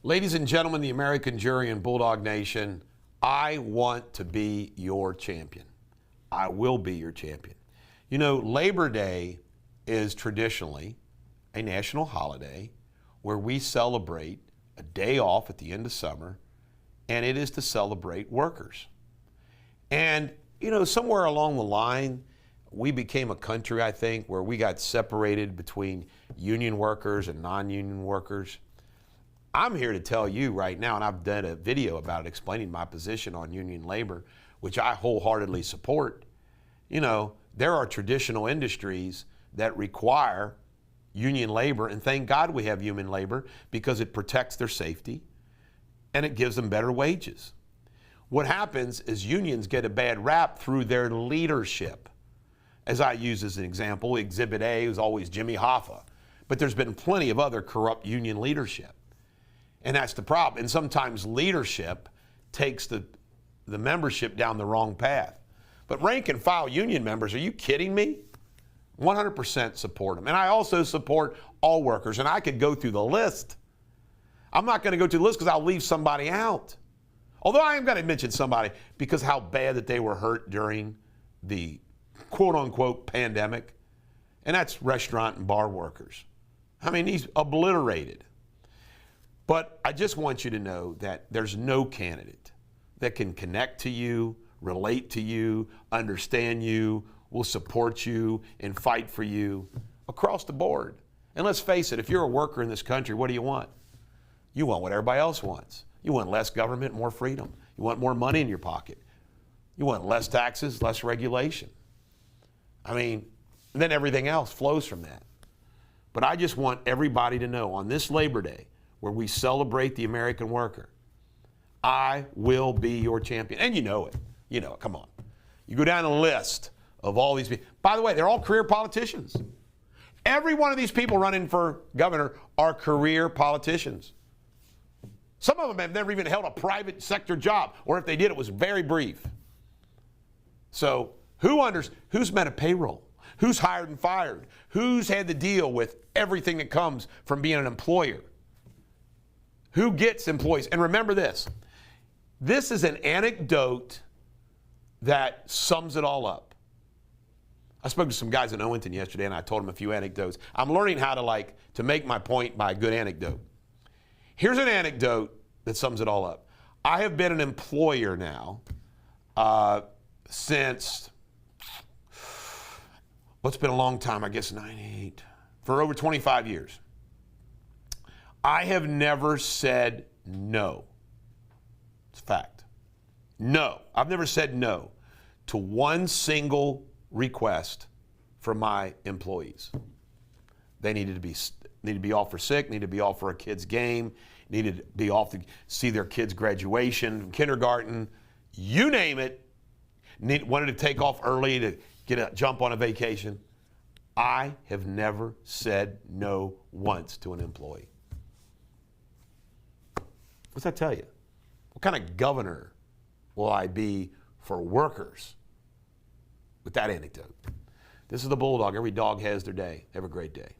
Ladies and gentlemen, the American jury and Bulldog Nation, I want to be your champion. I will be your champion. You know, Labor Day is traditionally a national holiday where we celebrate a day off at the end of summer, and it is to celebrate workers. And, you know, somewhere along the line, we became a country, I think, where we got separated between union workers and non-union workers. I'm here to tell you right now, and I've done a video about it explaining my position on union labor, which I wholeheartedly support. You know, there are traditional industries that require union labor, and thank God we have union labor because it protects their safety and it gives them better wages. What happens is unions get a bad rap through their leadership. As I use as an example, Exhibit A was always Jimmy Hoffa, but there's been plenty of other corrupt union leadership. And that's the problem. And sometimes leadership takes the membership down the wrong path. But rank and file union members, are you kidding me? 100% support them. And I also support all workers. And I could go through the list. I'm not going to go through the list because I'll leave somebody out. Although I am going to mention somebody because how bad that they were hurt during the quote-unquote pandemic. And that's restaurant and bar workers. I mean, he's obliterated. But I just want you to know that there's no candidate that can connect to you, relate to you, understand you, will support you, and fight for you across the board. And let's face it, if you're a worker in this country, what do you want? You want what everybody else wants. You want less government, more freedom. You want more money in your pocket. You want less taxes, less regulation. I mean, then everything else flows from that. But I just want everybody to know on this Labor Day, where we celebrate the American worker, I will be your champion. And you know it. You know it. Come on. You go down a list of all these people. By the way, they're all career politicians. Every one of these people running for governor are career politicians. Some of them have never even held a private sector job, or if they did, it was very brief. So who's met a payroll? Who's hired and fired? Who's had to deal with everything that comes from being an employer? Who gets employees? And remember this is an anecdote that sums it all up. I spoke to some guys in Owenton yesterday and I told them a few anecdotes. I'm learning how to make my point by a good anecdote. Here's an anecdote that sums it all up. I have been an employer now since, well, it's been a long time, I guess 98, for over 25 years. I have never said no. It's a fact. No. I've never said no to one single request from my employees. They needed to be off for sick, needed to be off for a kid's game, needed to be off to see their kid's graduation, kindergarten, you name it. Wanted to take off early to get a jump on a vacation. I have never said no once to an employee. What's that tell you? What kind of governor will I be for workers with that anecdote? This is the Bulldog. Every dog has their day. Have a great day.